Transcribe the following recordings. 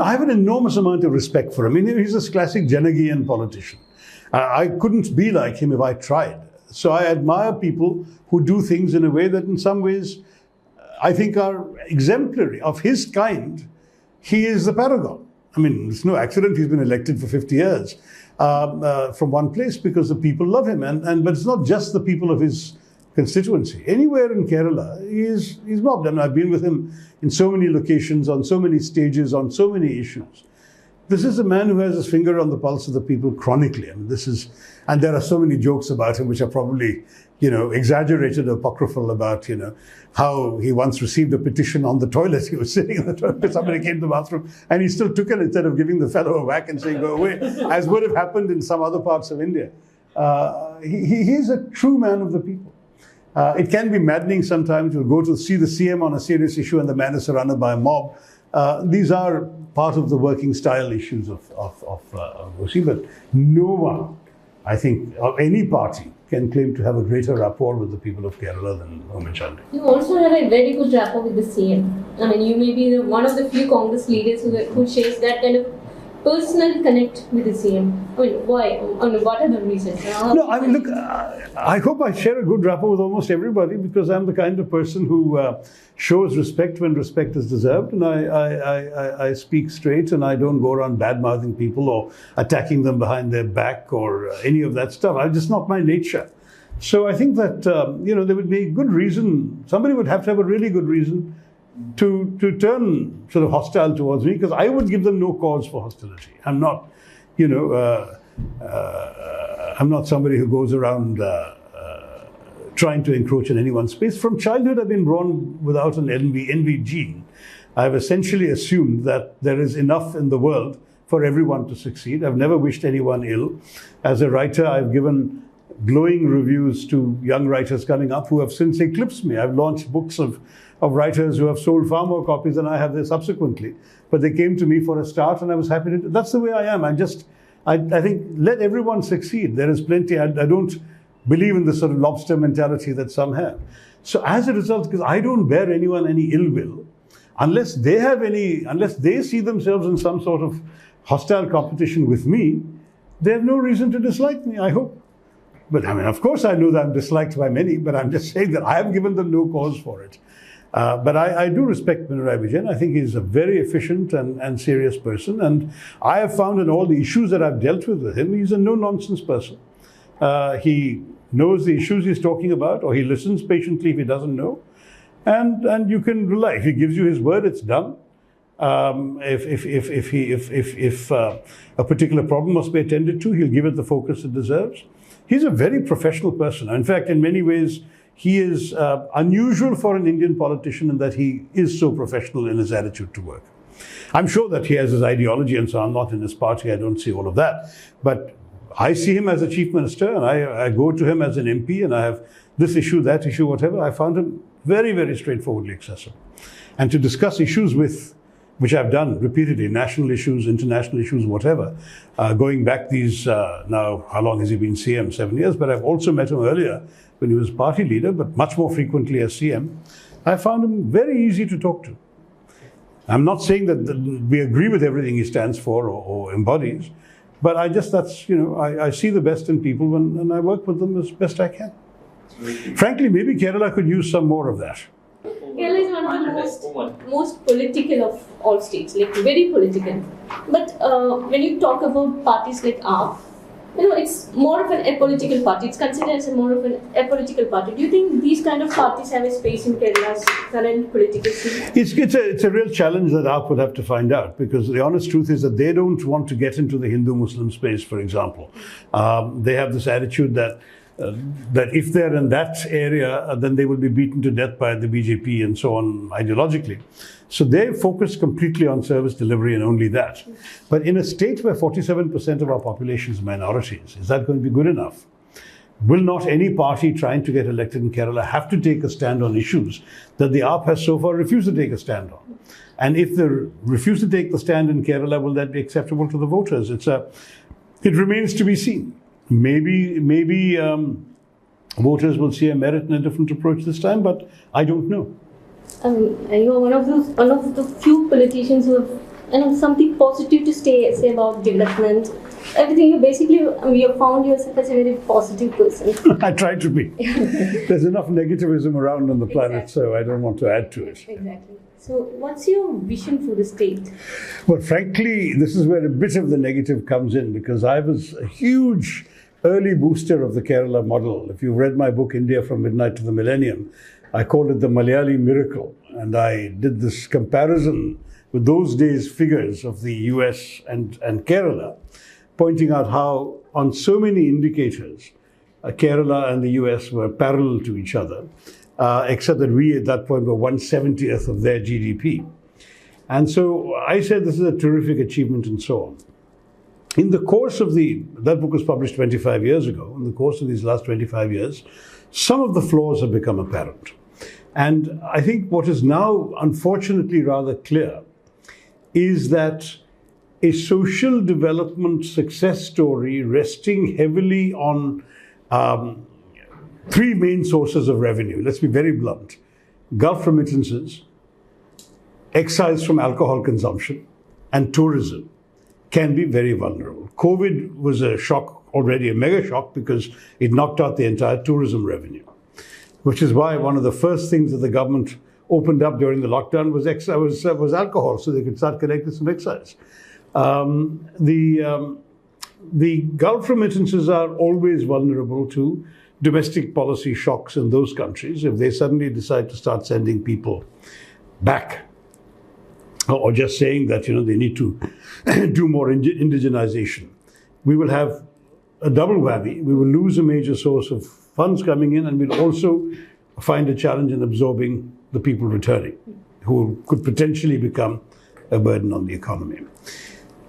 I have an enormous amount of respect for him. I mean, he's this classic Janagian politician. I couldn't be like him if I tried. So I admire people who do things in a way that in some ways I think are exemplary. Of his kind, he is the paragon. I mean, it's no accident he's been elected for 50 years from one place because the people love him. But it's not just the people of his constituency. Anywhere in Kerala, he's mobbed. I mean, I've been with him in so many locations, on so many stages, on so many issues. This is a man who has his finger on the pulse of the people chronically. I mean, and there are so many jokes about him which are probably, exaggerated or apocryphal about, how he once received a petition on the toilet. He was sitting in the toilet, somebody came to the bathroom, and he still took it instead of giving the fellow a whack and saying, go away, as would have happened in some other parts of India. He is a true man of the people. It can be maddening sometimes. You'll go to see the CM on a serious issue and the man is surrounded by a mob. These are part of the working style issues of Kochi, but no one, I think, of any party can claim to have a greater rapport with the people of Kerala than Oommen Chandy. You also have a very good rapport with the CM. I mean, you may be one of the few Congress leaders who shares that kind of personal connect with the CM. I mean, why? I mean, what are the reasons? No, I mean, look, I hope I share a good rapport with almost everybody because I'm the kind of person who shows respect when respect is deserved, and I speak straight, and I don't go around bad-mouthing people or attacking them behind their back or any of that stuff. It's just not my nature. So I think that, there would be a good reason, somebody would have to have a really good reason to turn sort of hostile towards me, because I would give them no cause for hostility. I'm not, I'm not somebody who goes around trying to encroach in anyone's space. From childhood, I've been born without an envy gene. I've essentially assumed that there is enough in the world for everyone to succeed. I've never wished anyone ill. As a writer, I've given glowing reviews to young writers coming up who have since eclipsed me. I've launched books of writers who have sold far more copies than I have there subsequently. But they came to me for a start and I was happy to do. That's the way I am. I think let everyone succeed. There is plenty. I don't believe in the sort of lobster mentality that some have. So as a result, because I don't bear anyone any ill will, unless they see themselves in some sort of hostile competition with me, they have no reason to dislike me, I hope. But I mean, of course I know that I'm disliked by many, but I'm just saying that I have given them no cause for it. But I do respect Pinarayi Vijayan. I think he's a very efficient and serious person. And I have found in all the issues that I've dealt with him, he's a no-nonsense person. He knows the issues he's talking about, or he listens patiently if he doesn't know. And you can rely. If he gives you his word, it's done. If a particular problem must be attended to, he'll give it the focus it deserves. He's a very professional person. In fact, in many ways, he is unusual for an Indian politician in that he is so professional in his attitude to work. I'm sure that he has his ideology and so on. I'm not in his party. I don't see all of that. But I see him as a chief minister, and I go to him as an MP, and I have this issue, that issue, whatever. I found him very, very straightforwardly accessible. And to discuss issues with, which I've done repeatedly, national issues, international issues, whatever, going back these, now, how long has he been CM? 7 years. But I've also met him earlier when he was party leader, but much more frequently as CM. I found him very easy to talk to. I'm not saying that we agree with everything he stands for or embodies, but I see the best in people and I work with them as best I can. Frankly, maybe Kerala could use some more of that. Kerala is one of the most political of all states, like very political. But when you talk about parties like AAP, it's more of an apolitical party. It's considered as more of an apolitical party. Do you think these kind of parties have a space in Kerala's current political scene? It's a real challenge that AAP will have to find out, because the honest truth is that they don't want to get into the Hindu-Muslim space, for example. They have this attitude that if they're in that area, then they will be beaten to death by the BJP and so on ideologically. So they focus completely on service delivery and only that. But in a state where 47% of our population is minorities, is that going to be good enough? Will not any party trying to get elected in Kerala have to take a stand on issues that the AAP has so far refused to take a stand on? And if they refuse to take the stand in Kerala, will that be acceptable to the voters? It remains to be seen. Maybe voters will see a merit in a different approach this time, but I don't know. You are one of the few politicians who have something positive to say about development. Everything you have found yourself as a very positive person. I try to be. There's enough negativism around on the planet, so I don't want to add to it. Exactly. So, what's your vision for the state? Well, frankly, this is where a bit of the negative comes in, because I was a huge early booster of the Kerala model. If you've read my book, India from Midnight to the Millennium, I called it the Malayali miracle. And I did this comparison with those days' figures of the US and Kerala, pointing out how on so many indicators, Kerala and the US were parallel to each other, except that we at that point were 1/70th of their GDP. And so I said this is a terrific achievement and so on. In the course of that book was published 25 years ago. In the course of these last 25 years, some of the flaws have become apparent. And I think what is now unfortunately rather clear is that a social development success story resting heavily on three main sources of revenue. Let's be very blunt. Gulf remittances, excise from alcohol consumption, and tourism can be very vulnerable. COVID was a shock already, a mega shock, because it knocked out the entire tourism revenue, which is why one of the first things that the government opened up during the lockdown was alcohol, so they could start collecting some excise. The Gulf remittances are always vulnerable to domestic policy shocks in those countries. If they suddenly decide to start sending people back, or just saying that they need to do more indigenization, we will have a double whammy. We will lose a major source of funds coming in, and we'll also find a challenge in absorbing the people returning, who could potentially become a burden on the economy.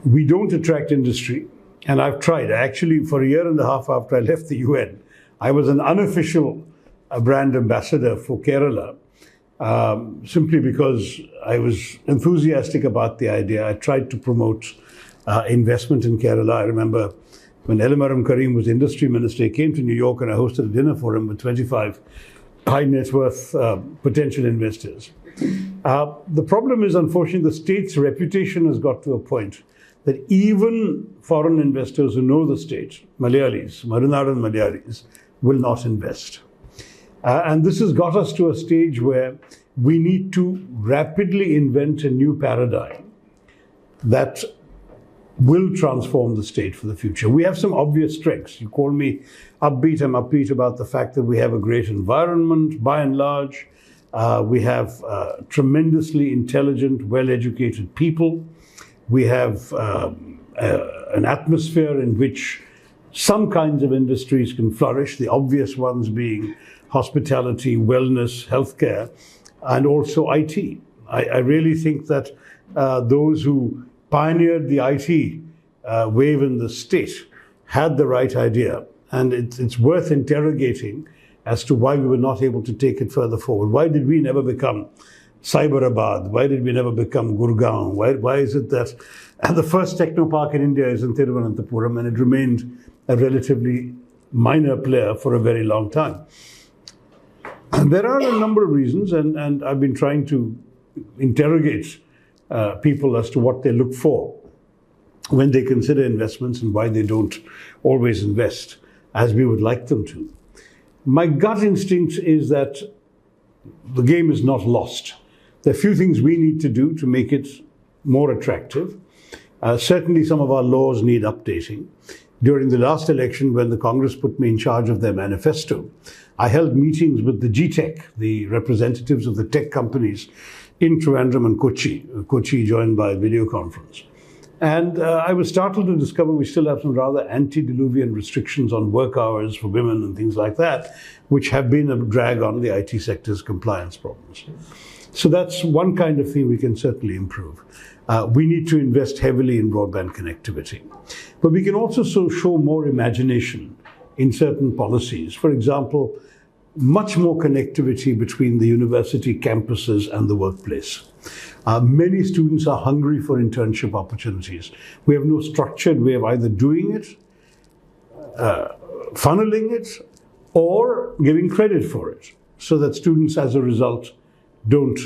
We don't attract industry, and I've tried. Actually, for a year and a half after I left the UN, I was an unofficial brand ambassador for Kerala, simply because I was enthusiastic about the idea. I tried to promote investment in Kerala. I remember when Elamaram Karim was industry minister, he came to New York and I hosted a dinner for him with 25 high net worth potential investors. The problem is, unfortunately, the state's reputation has got to a point that even foreign investors who know the state, Malayalis, Marunadan Malayalis, will not invest. And this has got us to a stage where we need to rapidly invent a new paradigm that will transform the state for the future. We have some obvious strengths. You call me upbeat, I'm upbeat about the fact that we have a great environment, by and large. We have tremendously intelligent, well-educated people. We have an atmosphere in which some kinds of industries can flourish, the obvious ones being hospitality, wellness, healthcare, and also IT. I really think that those who pioneered the IT wave in the state had the right idea. And it's worth interrogating as to why we were not able to take it further forward. Why did we never become Cyberabad? Why did we never become Gurgaon? Why is it that the first technopark in India is in Thiruvananthapuram and it remained a relatively minor player for a very long time? And there are a number of reasons, and I've been trying to interrogate people as to what they look for when they consider investments and why they don't always invest as we would like them to. My gut instinct is that the game is not lost. There are a few things we need to do to make it more attractive. Certainly some of our laws need updating. During the last election, when the Congress put me in charge of their manifesto, I held meetings with the GTech, the representatives of the tech companies in Trivandrum and Kochi joined by video conference. And I was startled to discover we still have some rather antediluvian restrictions on work hours for women and things like that, which have been a drag on the IT sector's compliance problems. So that's one kind of thing we can certainly improve. We need to invest heavily in broadband connectivity. But we can also show more imagination in certain policies. For example, much more connectivity between the university campuses and the workplace. Many students are hungry for internship opportunities. We have no structured way of either doing it, funneling it, or giving credit for it, so that students as a result don't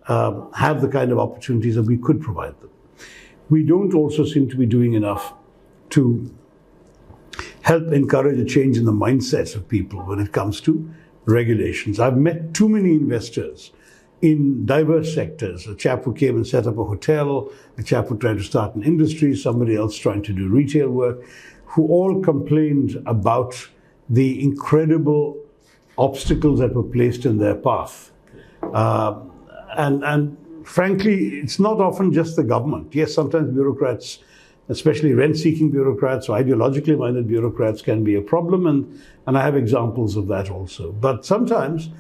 have the kind of opportunities that we could provide them. we don't also seem to be doing enough to help encourage a change in the mindsets of people when it comes to regulations. I've met too many investors in diverse sectors. A chap who came and set up a hotel, a chap who tried to start an industry, somebody else trying to do retail work, who all complained about the incredible obstacles that were placed in their path. And frankly, it's not often just the government. Yes, sometimes bureaucrats, especially rent-seeking bureaucrats or ideologically minded bureaucrats, can be a problem, and I have examples of that also. But sometimes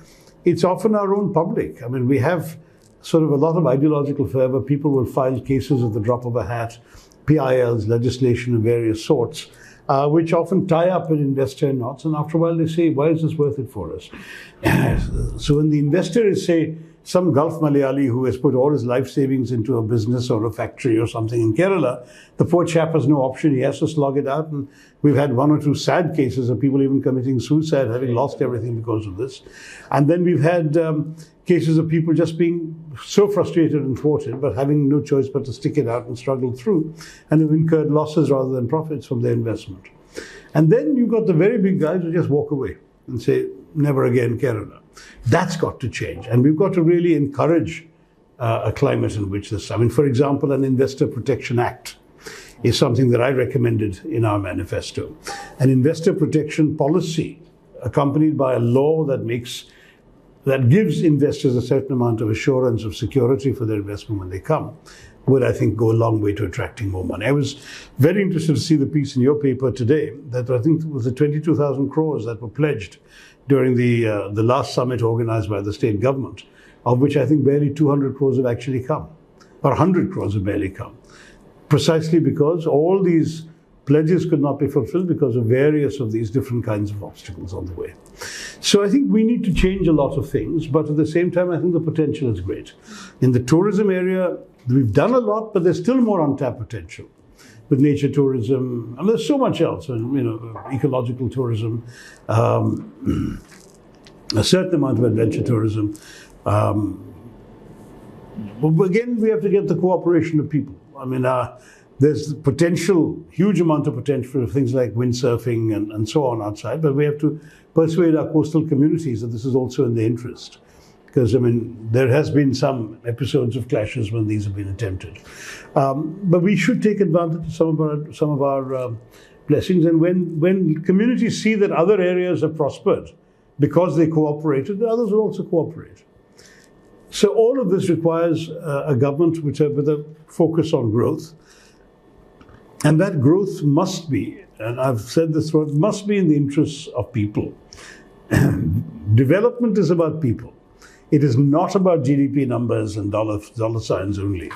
it's often our own public. I mean, we have sort of a lot of ideological fervor. People will file cases at the drop of a hat, PILs, legislation of various sorts, which often tie up an investor in knots. And after a while they say, why is this worth it for us? So when the investor is, say, some Gulf Malayali who has put all his life savings into a business or a factory or something in Kerala, the poor chap has no option. He has to slog it out. And we've had one or two sad cases of people even committing suicide, having lost everything because of this. And then we've had cases of people just being so frustrated and thwarted, but having no choice but to stick it out and struggle through, and have incurred losses rather than profits from their investment. And then you've got the very big guys who just walk away and say, never again Kerala. That's got to change. And we've got to really encourage a climate in which this, I mean, for example, an Investor Protection Act is something that I recommended in our manifesto. An investor protection policy accompanied by a law that gives investors a certain amount of assurance of security for their investment when they come would, I think, go a long way to attracting more money. I was very interested to see the piece in your paper today that I think it was the 22,000 crores that were pledged during the last summit organized by the state government, of which I think barely 200 crores have actually come, or 100 crores have barely come, precisely because all these pledges could not be fulfilled because of various of these different kinds of obstacles on the way. So I think we need to change a lot of things, but at the same time, I think the potential is great. In the tourism area, we've done a lot, but there's still more untapped potential. With nature tourism, and there's so much else, ecological tourism, a certain amount of adventure tourism. But again, we have to get the cooperation of people. I mean, there's potential, huge amount of potential for things like windsurfing and so on outside, but we have to persuade our coastal communities that this is also in their interest. Because, I mean, there has been some episodes of clashes when these have been attempted. But we should take advantage of some of our blessings. And when communities see that other areas have prospered because they cooperated, the others will also cooperate. So all of this requires a government with a focus on growth. And that growth must be, and I've said this word, must be in the interests of people. Development is about people. It is not about GDP numbers and dollar signs only.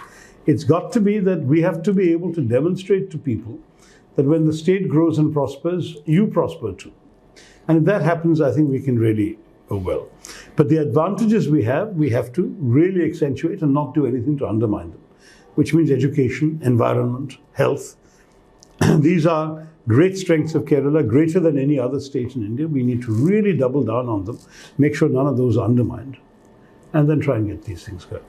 It's got to be that we have to be able to demonstrate to people that when the state grows and prospers, you prosper too. And if that happens, I think we can really go well. But the advantages we have to really accentuate and not do anything to undermine them, which means education, environment, health. These are great strengths of Kerala, greater than any other state in India. We need to really double down on them, make sure none of those are undermined, and then try and get these things going.